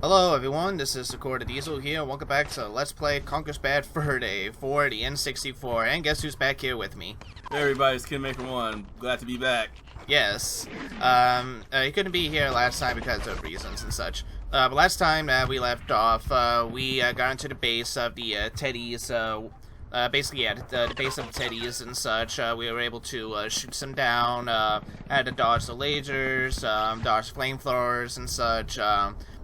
Hello everyone, this is Tediz here, and welcome back to Let's Play Conker's Bad Fur Day for the N64, and guess who's back here with me? Hey everybody, it's kinmaker1. Glad to be back. Yes, he couldn't be here last time because of reasons and such. But last time we left off, we got into the base of the Tediz, basically, yeah, the base of Tediz and such. We were able to shoot some down, had to dodge the lasers, dodge flamethrowers and such,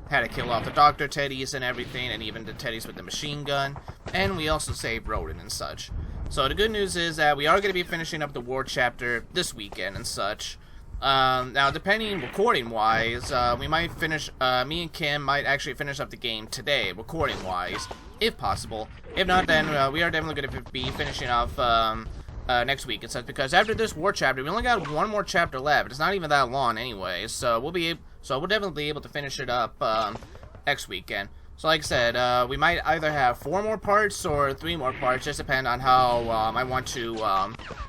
had to kill off the Dr. Tediz and everything, and even the Tediz with the machine gun, and we also saved Rodent and such. So the good news is that we are going to be finishing up the war chapter this weekend and such. Now, depending recording-wise, we might finish, me and Kim might actually finish up the game today, recording-wise, if possible. If not, then we are definitely going to be finishing off next week and such, because after this war chapter, we only got one more chapter left. It's not even that long anyway, so we'll definitely be able to finish it up next weekend. So like I said, we might either have 4 more parts or 3 more parts, just depend on how I want to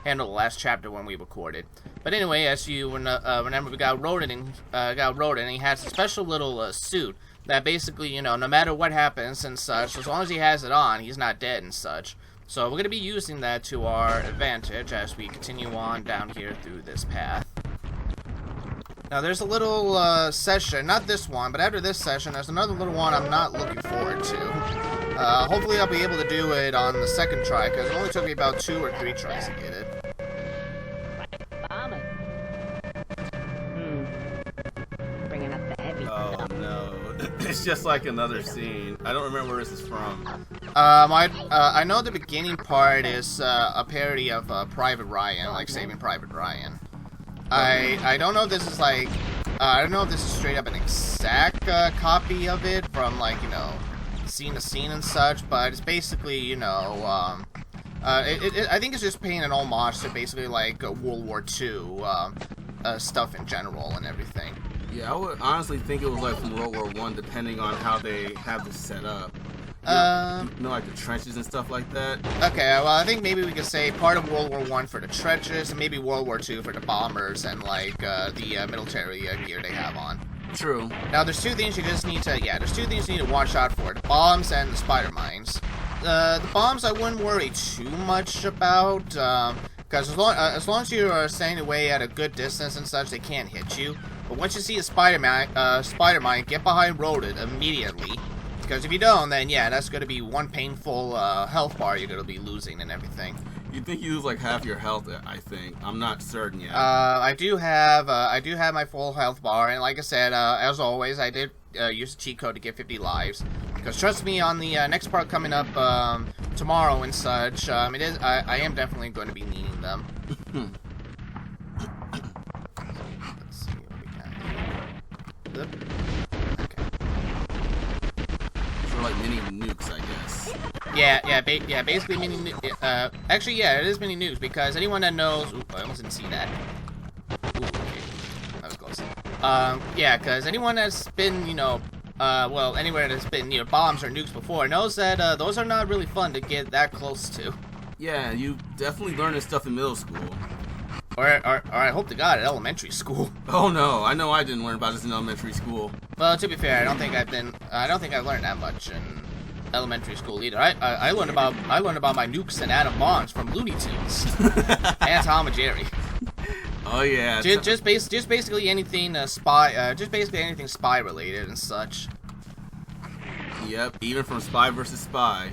handle the last chapter when we record it. But anyway, as you remember, we got Rodent, and he has a special little suit that basically, you know, no matter what happens and such, as long as he has it on, he's not dead and such. So we're going to be using that to our advantage as we continue on down here through this path. Now there's a little session, not this one, but after this session there's another little one I'm not looking forward to. Hopefully I'll be able to do it on the second try, because it only took me about 2 or 3 tries to get it. Bringing up the heavy stuff. No, it's just like another scene. I don't remember where this is from. I know the beginning part is a parody of Private Ryan, like Saving Private Ryan. I don't know if this is like, I don't know if this is straight up an exact copy of it from, like, you know, scene to scene and such, but it's basically, you know, I think it's just paying an homage to basically, like, World War II stuff in general and everything. Yeah, I would honestly think it was like from World War I, depending on how they have this set up. You know, like the trenches and stuff like that. Okay, well, I think maybe we could say part of World War I for the trenches, and maybe World War II for the bombers and, like, the military gear they have on. True. Now, there's 2 things you just need to, there's 2 things you need to watch out for: the bombs and the spider mines. The bombs I wouldn't worry too much about, because as long as you are staying away at a good distance and such, they can't hit you. But once you see a spider mine, get behind Rodent immediately. Because if you don't, then yeah, that's going to be one painful health bar you're going to be losing and everything. You think you lose like half your health, I think. I'm not certain yet. I do have my full health bar, and like I said, as always, I did use a cheat code to get 50 lives. Because trust me, on the next part coming up tomorrow and such, I am definitely going to be needing them. Let's see what we got. Okay. Like mini nukes, I guess. Yeah, basically mini nukes. Actually, yeah, it is mini nukes, because anyone that knows... Ooh, I almost didn't see that. Ooh, okay. That was close. Yeah, because anyone that's been, you know, well, anywhere that's been near bombs or nukes before knows that, those are not really fun to get that close to. Yeah, you definitely learn this stuff in middle school. Or I hope to God, at elementary school. Oh no, I know I didn't learn about this in elementary school. Well, to be fair, I don't think I've learned that much in elementary school either. I learned about my nukes and atom bombs from Looney Tunes and Tom and Jerry. Oh yeah. Just basically anything anything spy related and such. Yep, even from Spy vs. Spy.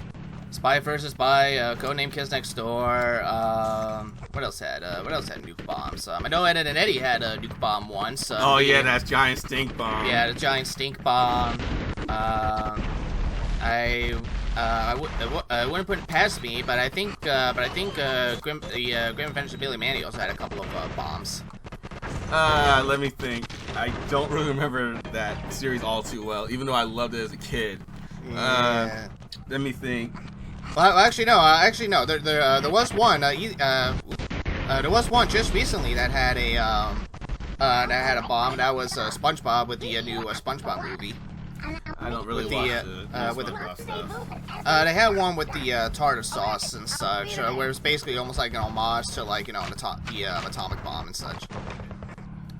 Spy vs. Spy, Codename Kids Next Door. What else had nuke bombs? I know Ed and Eddie had a nuke bomb once. Oh yeah, that giant stink bomb. Yeah, the giant stink bomb. I wouldn't put it past me, but I think Grim Adventures of Billy Mandy also had a couple of bombs. Let me think. I don't really remember that series all too well, even though I loved it as a kid. Yeah. Let me think. Well, actually no. There was one. There was one just recently that had a bomb. That was SpongeBob with the new SpongeBob movie. I don't really watch the SpongeBob stuff. They had one with the tartar sauce and such, where it's basically almost like an homage to, like, you know, the atomic bomb and such.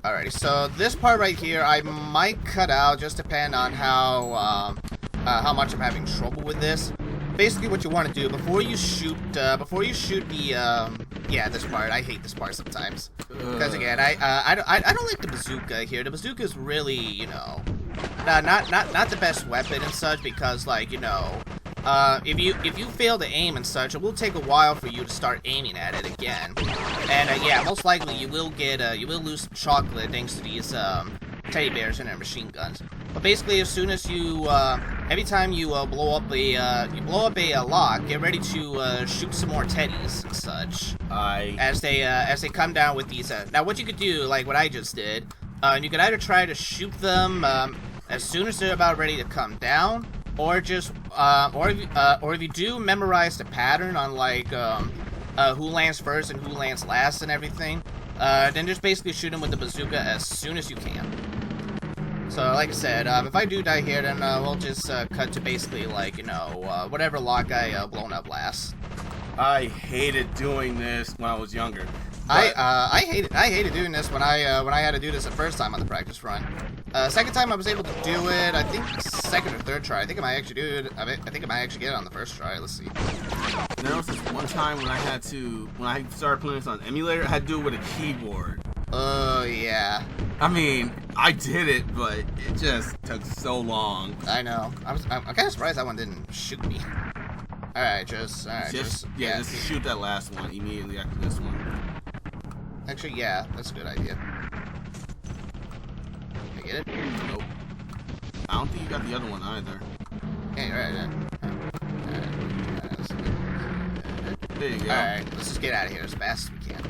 Alrighty, so this part right here, I might cut out, just depend on how much I'm having trouble with this. Basically, what you want to do before you shoot the yeah, this part. I hate this part sometimes because again, I don't like the bazooka here. The bazooka is really, you know, not the best weapon and such because, like, you know, if you fail to aim and such, it will take a while for you to start aiming at it again. And yeah, most likely you will lose some chocolate thanks to these teddy bears and their machine guns. But basically, as soon as you every time you blow up a lock, get ready to shoot some more teddies and such. As they come down with these. Now, what you could do, like what I just did, you could either try to shoot them as soon as they're about ready to come down, or just or if you do memorize the pattern on like who lands first and who lands last and everything, then just basically shoot them with the bazooka as soon as you can. So, like I said, if I do die here, then we'll just cut to basically, like, you know, whatever lock I blown up last. I hated doing this when I was younger. I hated doing this when I had to do this the first time on the practice run. Second time I was able to do it, I think second or third try. I think I might actually do it. I think I might actually get it on the first try. Let's see. There was this one time when I started playing this on emulator, I had to do it with a keyboard. Oh, yeah. I mean, I did it, but it just took so long. I know. I'm kind of surprised that one didn't shoot me. Alright, just shoot that last one immediately after this one. Actually, yeah, that's a good idea. Did I get it? Nope. I don't think you got the other one either. Yeah, you're right, yeah. There you go. Alright, let's just get out of here as fast as we can.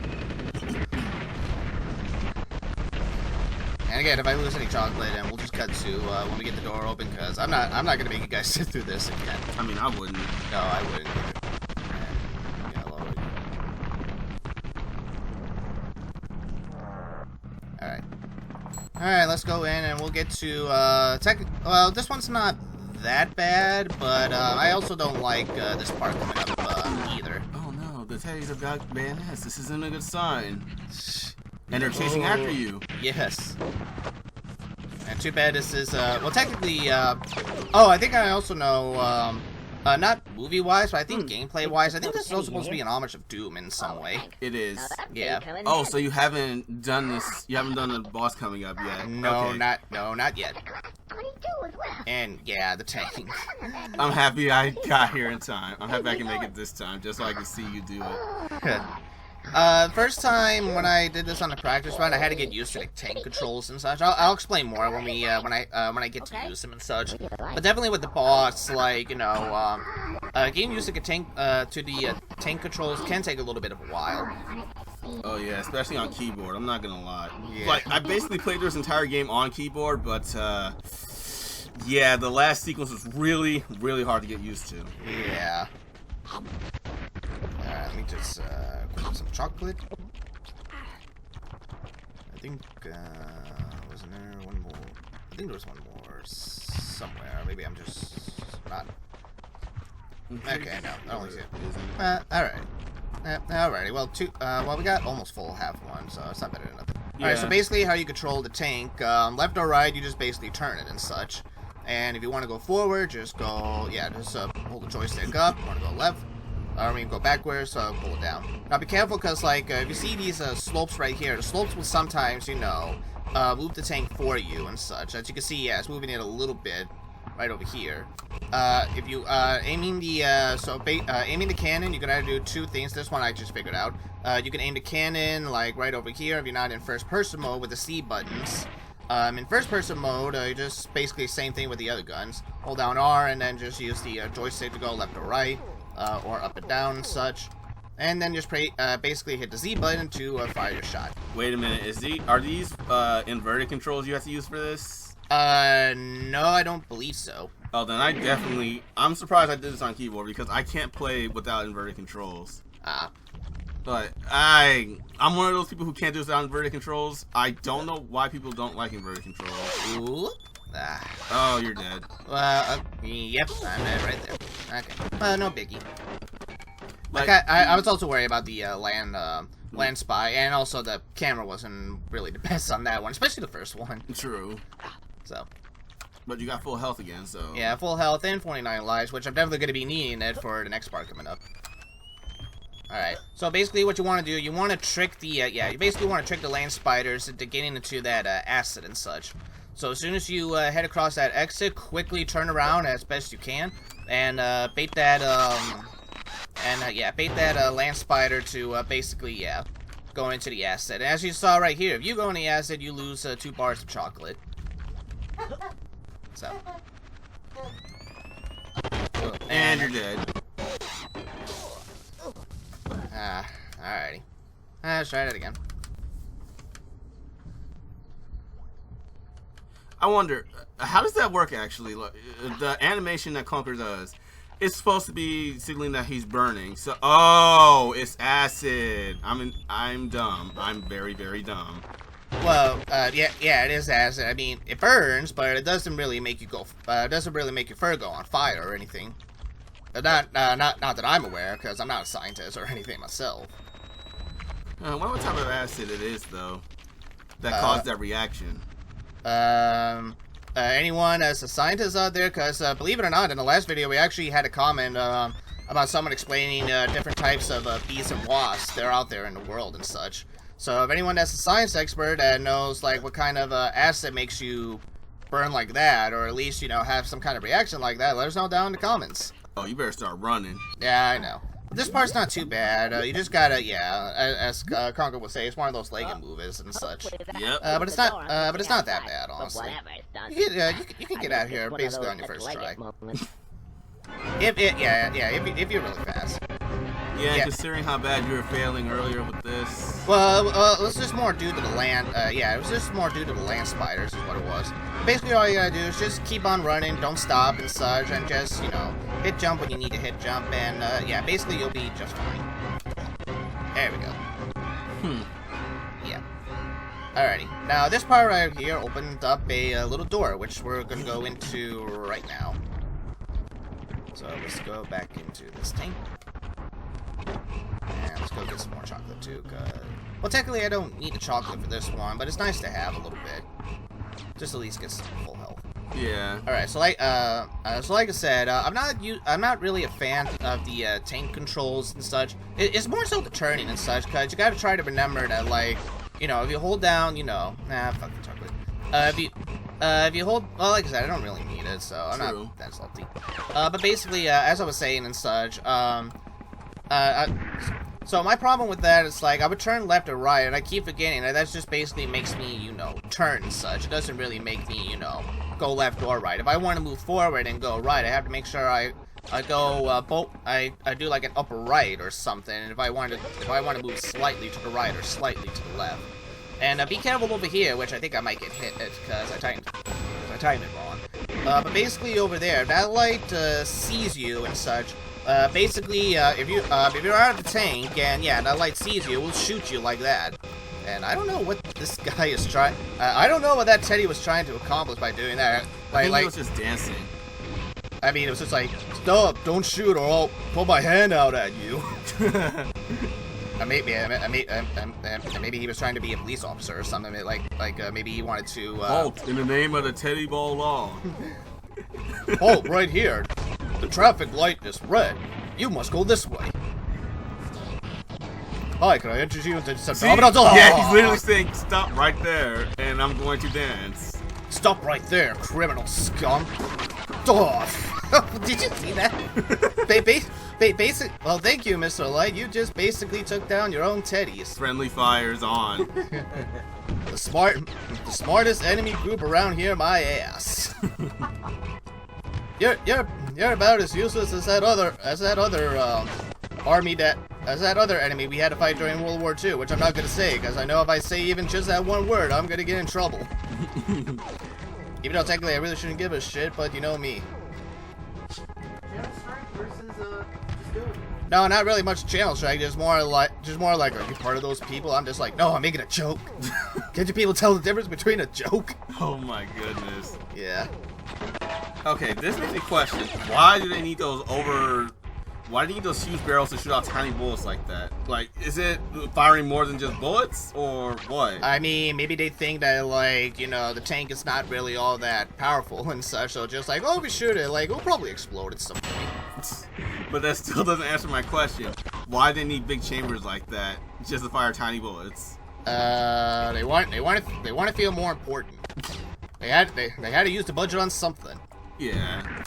And again, if I lose any chocolate, and we'll just cut to when we get the door open, because I'm not gonna make you guys sit through this again. I mean, I wouldn't. No, I wouldn't either. Alright. Alright, let's go in and we'll get to well, this one's not that bad, but I also don't like this part coming up either. Oh no, the teddies have got bayonets. This isn't a good sign. And they're chasing after you. Yes. And too bad this is, well, technically, oh, I think I also know, not movie-wise, but I think gameplay-wise, I think this is also supposed to be an homage of Doom in some way. It is. Yeah. Oh, so you haven't done this, you haven't done the boss coming up yet? No, okay. not yet. And, yeah, the tank. I'm happy I got here in time. I'm happy I can make it this time, just so I can see you do it. First time when I did this on the practice run, I had to get used to the tank controls and such. I'll explain more when we when I get to use them and such. But definitely with the boss, like, you know, getting used to the tank controls can take a little bit of a while. Oh yeah, especially on keyboard. I'm not gonna lie. Yeah. Like, I basically played this entire game on keyboard, but yeah, the last sequence was really, really hard to get used to. Yeah. Let me just grab some chocolate. I think wasn't there one more? I think there was one more somewhere. Maybe I'm just not. Okay, no, I only see it. All right. Alrighty. Well, well, we got almost full half one, so it's not better than nothing. Yeah. Alright, so basically, how you control the tank, left or right, you just basically turn it and such. And if you want to go forward, just go, yeah, just hold the joystick up. You want to go left. Or we can go backwards, so pull it down. Now be careful, because, like, if you see these slopes right here, the slopes will sometimes, you know, move the tank for you and such. As you can see, yeah, it's moving it a little bit right over here. If you, aiming the cannon, you can either do two things. This one I just figured out. You can aim the cannon, like, right over here if you're not in first-person mode with the C buttons. In first-person mode, you just basically same thing with the other guns. Hold down R and then just use the joystick to go left or right. Or up and down and such, and then just basically hit the Z button to fire your shot. Wait a minute, are these inverted controls you have to use for this? No, I don't believe so. Oh, then I'm surprised I did this on keyboard because I can't play without inverted controls. But I'm one of those people who can't do this without inverted controls. I don't know why people don't like inverted controls. Ooh. Oh, you're dead. Yep, I'm dead right there. Okay. No biggie. Like, I was also worried about the land land spy, and also the camera wasn't really the best on that one, especially the first one. True. So. But you got full health again, so. Yeah, full health and 49 lives, which I'm definitely going to be needing it for the next part coming up. Alright, so basically what you want to do, you want to trick the, you basically want to trick the land spiders into getting into that acid and such. So as soon as you head across that exit, quickly turn around as best you can, and bait that, bait that land spider to basically, go into the acid. And as you saw right here, if you go in the acid, you lose 2 bars of chocolate. So. And you're dead. Alrighty. Let's try that again. I wonder, how does that work actually? Like, the animation that Conker does, it's supposed to be signaling that he's burning. So, oh, it's acid. I'm dumb. I'm very, very dumb. Well, yeah, it is acid. I mean, it burns, but it doesn't really make you go. Doesn't really make your fur go on fire or anything. Not that I'm aware, because I'm not a scientist or anything myself. I wonder what type of acid it is, though, that caused that reaction. Anyone as a scientist out there? Because believe it or not, in the last video we actually had a comment about someone explaining different types of bees and wasps that are out there in the world and such. So if anyone that's a science expert that knows like what kind of acid makes you burn like that, or at least, you know, have some kind of reaction like that, let us know down in the comments. Oh, you better start running. Yeah, I know. This part's not too bad. You just gotta, as Conker would say, it's one of those legging movies and such. Yep. But it's not that bad, honestly. You can get out here basically on your first try. If you're really fast. Yeah, considering how bad you were failing earlier with this. Well, it was just more due to the land. It was just more due to the land spiders, is what it was. Basically, all you gotta do is just keep on running, don't stop and such, and just, you know, hit jump when you need to hit jump, and basically you'll be just fine. There we go. Yeah. Alrighty. Now this part right here opened up a little door, which we're gonna go into right now. So let's go back into this tank. And let's go get some more chocolate too, cause... Well, technically I don't need the chocolate for this one, but it's nice to have a little bit. Just at least get some full health. Yeah. Alright, so like I said, I'm not really a fan of the tank controls and such. It's more so the turning and such, cause you gotta try to remember that, like, you know, if you hold down, you know, fuck the chocolate. If you hold, well, like I said, I don't really need it, so I'm not that salty. But basically, as I was saying and such, so my problem with that is, like, I would turn left or right, and I keep forgetting that just basically makes me, you know, turn and such. It doesn't really make me, you know, go left or right. If I want to move forward and go right, I have to make sure I go I do like an upper right or something. And if I want to move slightly to the right or slightly to the left. And be careful over here, which I think I might get hit because I timed it wrong. But basically over there, if that light sees you and such. Basically, if you're out of the tank and that light sees you, it will shoot you like that. And I don't know what this guy is trying. I don't know what that Teddy was trying to accomplish by doing that. I think he was just dancing. I mean, it was just like, stop, don't shoot, or I'll pull my hand out at you. Maybe he was trying to be a police officer or something. Maybe he wanted to. Halt in the name of the Teddy Ball law. Halt right here. The traffic light is red. You must go this way. Hi, can I introduce you to some... Yeah, he's literally saying, stop right there, and I'm going to dance. Stop right there, criminal scum. Did you see that? Well, thank you, Mr. Light. You just basically took down your own Teddies. Friendly fire's on. The smartest enemy group around here, my ass. You're about as useless as that other enemy we had to fight during World War II, which I'm not gonna say, because I know if I say even just that one word, I'm gonna get in trouble. Even though technically I really shouldn't give a shit, but you know me. No, not really much channel strike. Just more like, are you part of those people? I'm just like, no, I'm making a joke. Can't you people tell the difference between a joke? Oh my goodness. Yeah. Okay, this makes me question, why do they need those Why do you need those huge barrels to shoot out tiny bullets like that? Like, is it firing more than just bullets, or what? I mean, maybe they think that, like, you know, the tank is not really all that powerful and such, so just like, oh, we shoot it, like, it'll probably explode at some point. But that still doesn't answer my question. Why do they need big chambers like that just to fire tiny bullets? They want to feel more important. They had to use the budget on something. Yeah.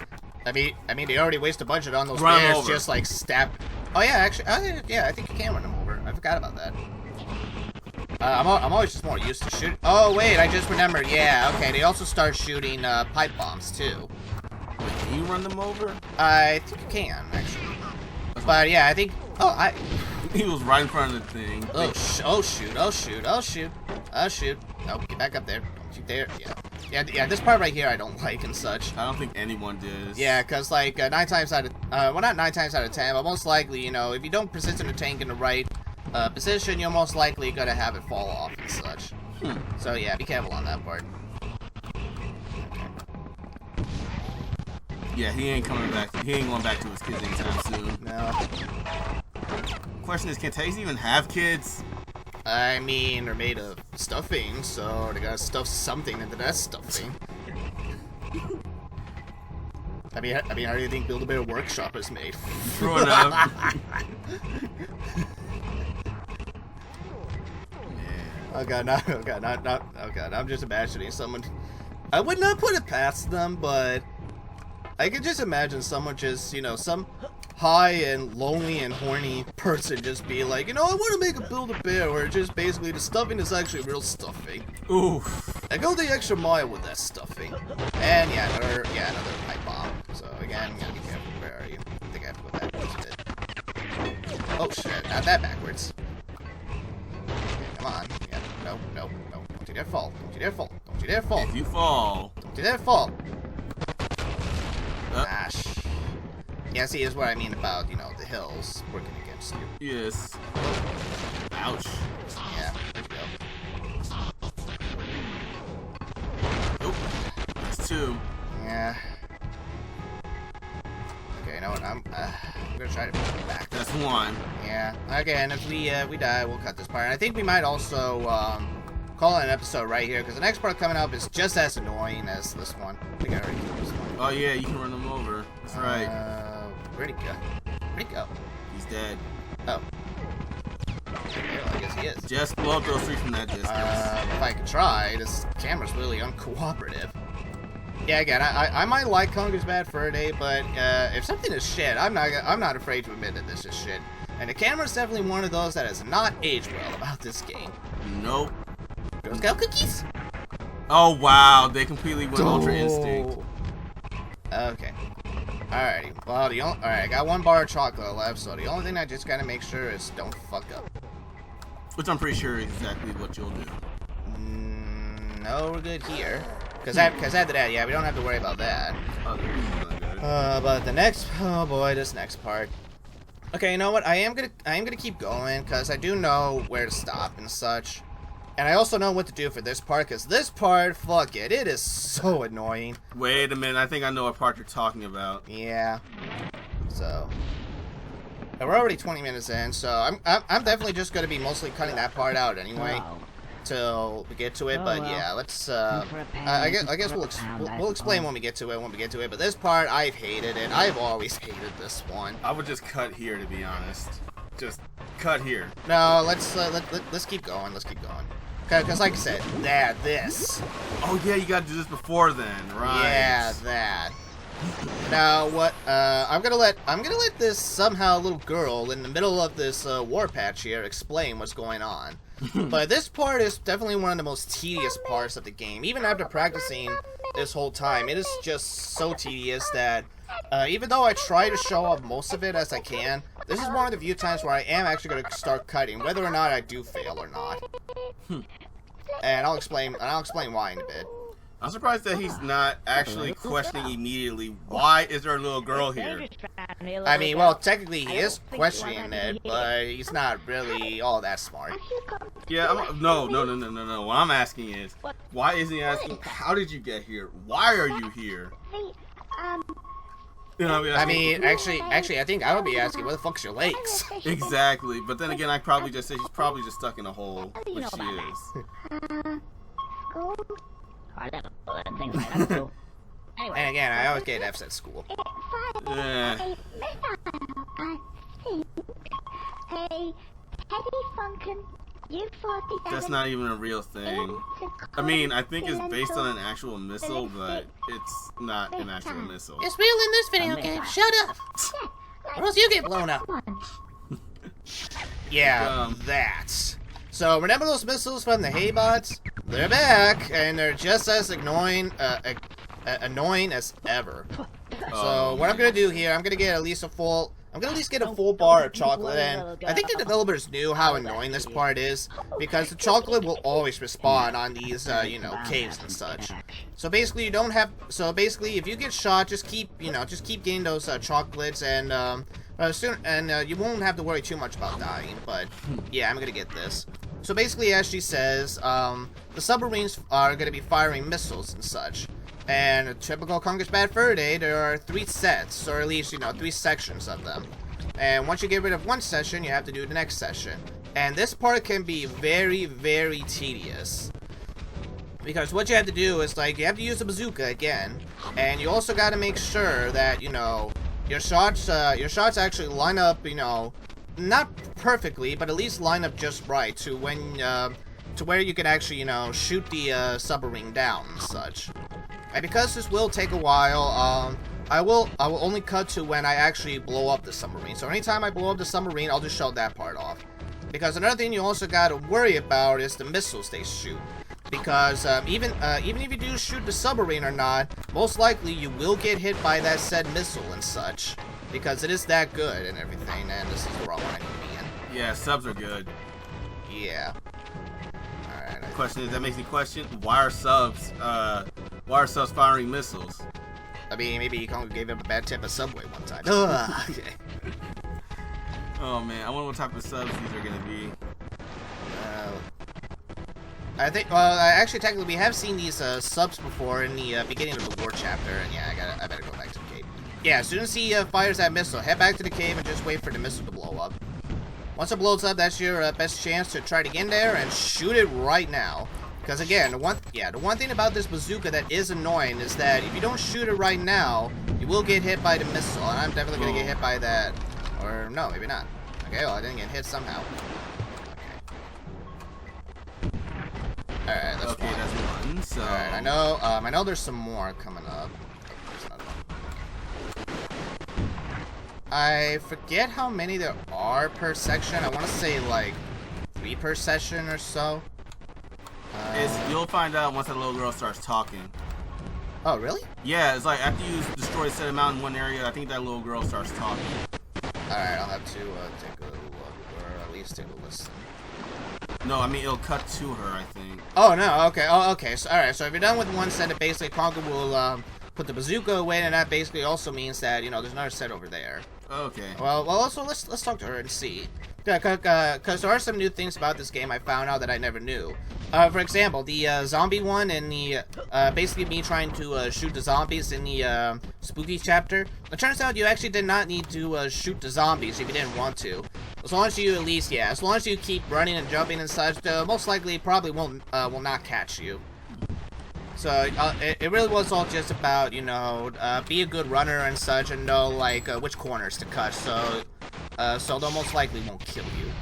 I mean, they already wasted budget on those Run bears over. just like stab. Oh yeah, actually, yeah, I think you can run them over. I forgot about that. I'm always just more used to shooting. Oh wait, I just remembered. Yeah, okay. They also start shooting pipe bombs too. Can you run them over? I think you can actually. But yeah, I think. Oh, He was right in front of the thing. Oh shoot! Oh shoot! Oh shoot! Oh shoot! Nope, get back up there. Don't you dare! Yeah. This part right here I don't like and such. I don't think anyone does. Yeah, cause like 9 times out of well, not 9 times out of 10, but most likely, you know, if you don't position the tank in the right position, you're most likely gonna have it fall off and such. So yeah, be careful on that part. Yeah, he ain't coming back. He ain't going back to his kids anytime soon. No. Question is, can Tediz even have kids? I mean, they're made of stuffing, so they gotta stuff something into that stuffing. I mean, how do you think Build-A-Bear Workshop is made? True enough. Oh god, oh god, I'm just imagining someone. I would not put it past them, but I could just imagine someone just, you know, some high and lonely and horny person just be like, you know, I want to make a Build-A-Bear where just basically the stuffing is actually real stuffing. Oof. I go the extra mile with that stuffing. And yeah, another pipe bomb. So again, you gotta be careful. Where are you? I think I have to go backwards. Oh shit, not that backwards. Okay, come on. Yeah, no. Don't you dare fall. Don't you dare fall. Don't you dare fall. If you fall. Don't you dare fall. Gosh. Yeah, see, is what I mean about, you know, the hills working against you. Yes. Ouch. Yeah, there you go. Nope. That's 2. Yeah. Okay, you know what? I'm gonna try to bring it back. That's 1. Yeah. Again, if we die, we'll cut this part. And I think we might also call it an episode right here because the next part coming up is just as annoying as this one. I think I already killed this one. Oh yeah, you can run them over. That's right. Where'd he go? Where'd he go? He's dead. Oh. Well, I guess he is. Just blow up those 3 from that distance. If I could try, this camera's really uncooperative. Yeah, again, I might like Conker's Bad Fur Day, but if something is shit, I'm not afraid to admit that this is shit. And the camera's definitely one of those that has not aged well about this game. Nope. Girl Scout cookies? Oh wow, they completely went Ultra Instinct. Okay. Alrighty. Well, alright, I got 1 bar of chocolate left, so the only thing I just gotta make sure is don't fuck up. Which I'm pretty sure is exactly what you'll do. No, we're good here. Cause after that, yeah, we don't have to worry about that. But the next, oh boy, this next part. Okay, you know what? I am gonna keep going, cause I do know where to stop and such. And I also know what to do for this part, because this part, fuck it is so annoying. Wait a minute, I think I know what part you're talking about. Yeah. So. And we're already 20 minutes in, so I'm definitely just going to be mostly cutting that part out anyway. Till we get to it, but yeah, let's, I guess we'll explain when we get to it, but this part, I've hated it. I've always hated this one. I would just cut here, to be honest. Just cut here. No, let's keep going, Because like I said, this. Oh yeah, you gotta do this before then, right? Yeah, that. Now what? I'm gonna let this somehow little girl in the middle of this warpatch here explain what's going on. But this part is definitely one of the most tedious parts of the game. Even after practicing this whole time, it is just so tedious that even though I try to show off most of it as I can, this is one of the few times where I am actually going to start cutting, whether or not I do fail or not. And I'll explain why in a bit. I'm surprised that he's not actually questioning immediately, why is there a little girl here? I mean, well, technically he is questioning it, but he's not really all that smart. Yeah, no. What I'm asking is, why isn't he asking, how did you get here? Why are you here? You know, I mean, actually, I think I would be asking, where the fuck's your legs? Exactly, but then again, I probably just say she's probably just stuck in a hole, which she is. School? I don't know, things like that. School. Anyway, And again, I always get F's at school. Yeah. Hey, Teddy Funkin', U-47. That's not even a real thing. I mean, I think it's based on an actual missile, but it's not an actual missile. It's real in this video game. Shut up. Or else you get blown up. Yeah, that. So remember those missiles from the Haybots? They're back, and they're just as annoying as ever. So what I'm gonna do here, I'm gonna get at least a full bar of chocolate, and I think the developers knew how annoying this part is, because the chocolate will always respawn on these, you know, caves and such. So basically, if you get shot, just keep getting those chocolates, and you won't have to worry too much about dying. But yeah, I'm gonna get this. So basically, as she says, the submarines are gonna be firing missiles and such. And a typical Conker's Bad Fur Day, there are 3 sets, or at least, you know, 3 sections of them. And once you get rid of one session, you have to do the next session. And this part can be very, very tedious. Because what you have to do is, like, you have to use the bazooka again. And you also got to make sure that, you know, your shots actually line up, you know, not perfectly, but at least line up just right to when, to where you can actually, you know, shoot the submarine down and such. And because this will take a while, I will only cut to when I actually blow up the submarine. So anytime I blow up the submarine, I'll just show that part off. Because another thing you also got to worry about is the missiles they shoot. Because even if you do shoot the submarine or not, most likely you will get hit by that said missile and such. Because it is that good and everything, and this is the wrong one I need to be in. Yeah, subs are good. Yeah. Alright. The question is, that makes me question, why are subs firing missiles? I mean, maybe Conker gave him a bad tip at Subway one time. Okay. Oh man, I wonder what type of subs these are gonna be. I think, well, actually, technically, we have seen these subs before in the beginning of the war chapter, and yeah, I better go back to the cave. Yeah, as soon as he fires that missile, head back to the cave and just wait for the missile to blow up. Once it blows up, that's your best chance to try to get in there and shoot it right now. Because again, the one thing about this bazooka that is annoying is that if you don't shoot it right now, you will get hit by the missile, and I'm definitely gonna get hit by that. Or no, maybe not. Okay, well, I didn't get hit somehow. Alright, that's okay, that's one. So alright, I know there's some more coming up. There's another one. I forget how many there are per section. I want to say like 3 per session or so. You'll find out once that little girl starts talking. Oh, really? Yeah, it's like after you destroy a set amount in one area, I think that little girl starts talking. Alright, I'll have to take a look, or at least take a listen. No, I mean, it'll cut to her, I think. Oh, no, okay. Oh, okay. So, alright, so if you're done with one set, it basically Conker will put the bazooka away, and that basically also means that, you know, there's another set over there. Okay. Well, also, let's talk to her and see. Because there are some new things about this game I found out that I never knew. For example, the zombie one and the, basically me trying to shoot the zombies in the spooky chapter. It turns out you actually did not need to shoot the zombies if you didn't want to. As long as you at least, yeah, as long as you keep running and jumping and such, most likely probably will not catch you. So it really was all just about, you know, be a good runner and such, and know like which corners to cut. So they'll most likely won't kill you.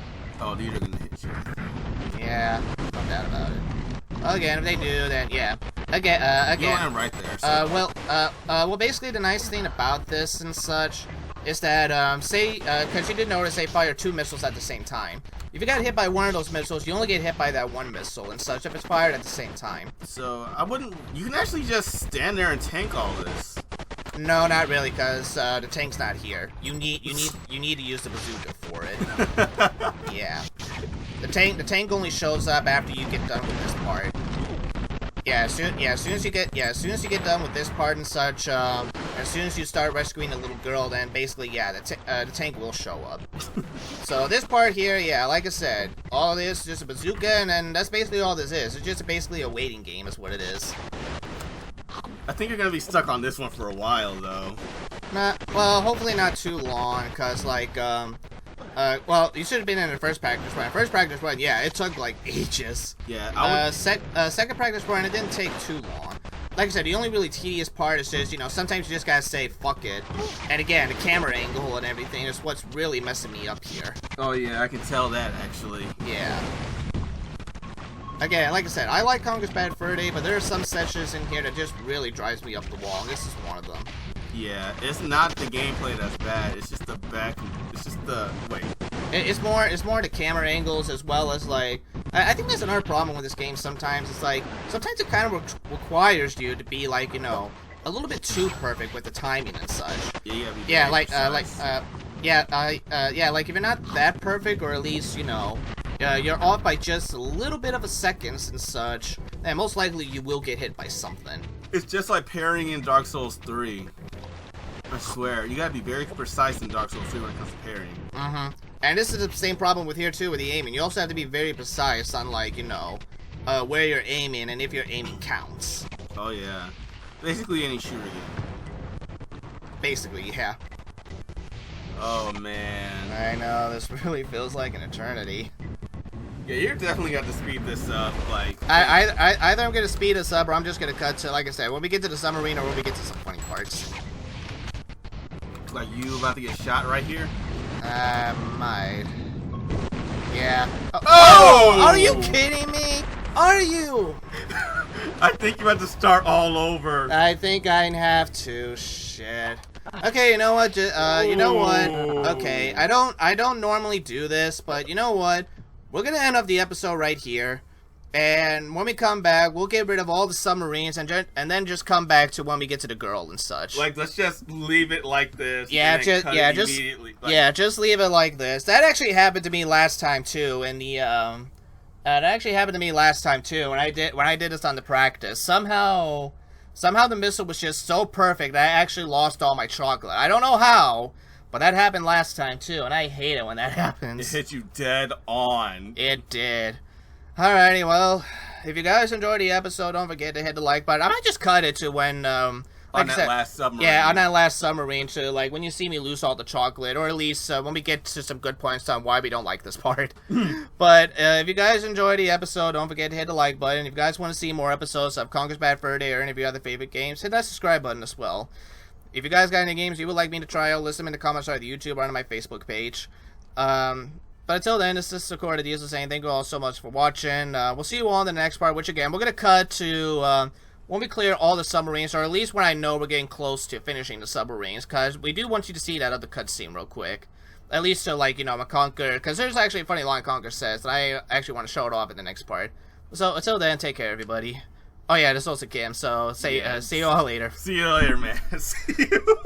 Oh, these are gonna hit you. Yeah, no doubt about it. Again, if they do, then yeah. Again. I'm right there. So. Well, basically the nice thing about this and such is that, say, because you did notice they fire 2 missiles at the same time. If you got hit by one of those missiles, you only get hit by that one missile and such if it's fired at the same time. So, you can actually just stand there and tank all this. No, not really, because the tank's not here. You need to use the bazooka for it. Yeah. The tank only shows up after you get done with this part. As soon as you get done with this part and such, as soon as you start rescuing the little girl, then basically, yeah, the tank will show up. So this part here, yeah, like I said, all of this is just a bazooka, and then that's basically all this is. It's just basically a waiting game, is what it is. I think you're gonna be stuck on this one for a while, though. Well, hopefully not too long, because, like, well, you should have been in the first practice run. First practice run, yeah, it took, like, ages. Yeah, second practice run, it didn't take too long. Like I said, the only really tedious part is just, you know, sometimes you just gotta say, fuck it. And again, the camera angle and everything is what's really messing me up here. Oh, yeah, I can tell that, actually. Yeah. Again, like I said, I like Conker's Bad Fur Day, but there are some sections in here that just really drives me up the wall, and this is one of them. Yeah, it's not the gameplay that's bad, it's just the wait. It's more the camera angles as well as, like, I think that's another problem with this game sometimes. It's like, sometimes it kind of requires you to be, like, you know, a little bit too perfect with the timing and such. Yeah, like if you're not that perfect, or at least, you know, you're off by just a little bit of a seconds and such, and most likely you will get hit by something. It's just like parrying in Dark Souls 3. I swear, you gotta be very precise in Dark Souls 3 when it comes to parrying. Mm-hmm. And this is the same problem with here too, with the aiming. You also have to be very precise on, like, you know, where you're aiming and if your aiming counts. Oh yeah. Basically any shooter game. Basically, yeah. Oh man. I know, this really feels like an eternity. Yeah, you're definitely got to speed this up, like... Either I'm gonna speed this up, or I'm just gonna cut to, like I said, when we get to the submarine, or when we get to some funny parts. Like you about to get shot right here? I might. Yeah. Oh! Are you kidding me? Are you? I think you have to start all over. I think I have to. Shit. Okay, you know what? You know what? Okay, I don't normally do this, but you know what? We're gonna end up the episode right here, and when we come back, we'll get rid of all the submarines and then just come back to when we get to the girl and such. Like, let's just leave it like this. Yeah, just leave it like this. That actually happened to me last time too. In the that actually happened to me last time too. When I did this on the practice, somehow the missile was just so perfect that I actually lost all my chocolate. I don't know how. But that happened last time too, and I hate it when that happens. It hit you dead on. It did. Alrighty, well, if you guys enjoyed the episode, don't forget to hit the like button. I might just cut it to when, like on that last submarine. Yeah, on that last submarine, to, like, when you see me lose all the chocolate, or at least when we get to some good points on why we don't like this part. But if you guys enjoyed the episode, don't forget to hit the like button. If you guys want to see more episodes of Conker's Bad Fur Day or any of your other favorite games, hit that subscribe button as well. If you guys got any games you would like me to try out, list them in the comments on the YouTube or on my Facebook page. But until then, this is Tediz saying thank you all so much for watching. We'll see you all in the next part, which again, we're going to cut to when we clear all the submarines, or at least when I know we're getting close to finishing the submarines, because we do want you to see that other cutscene real quick. At least to, like, you know, Conker, because there's actually a funny line Conker says, and I actually want to show it off in the next part. So until then, take care, everybody. Oh yeah, this is also Kim, so see you all later. See you later, man. See you.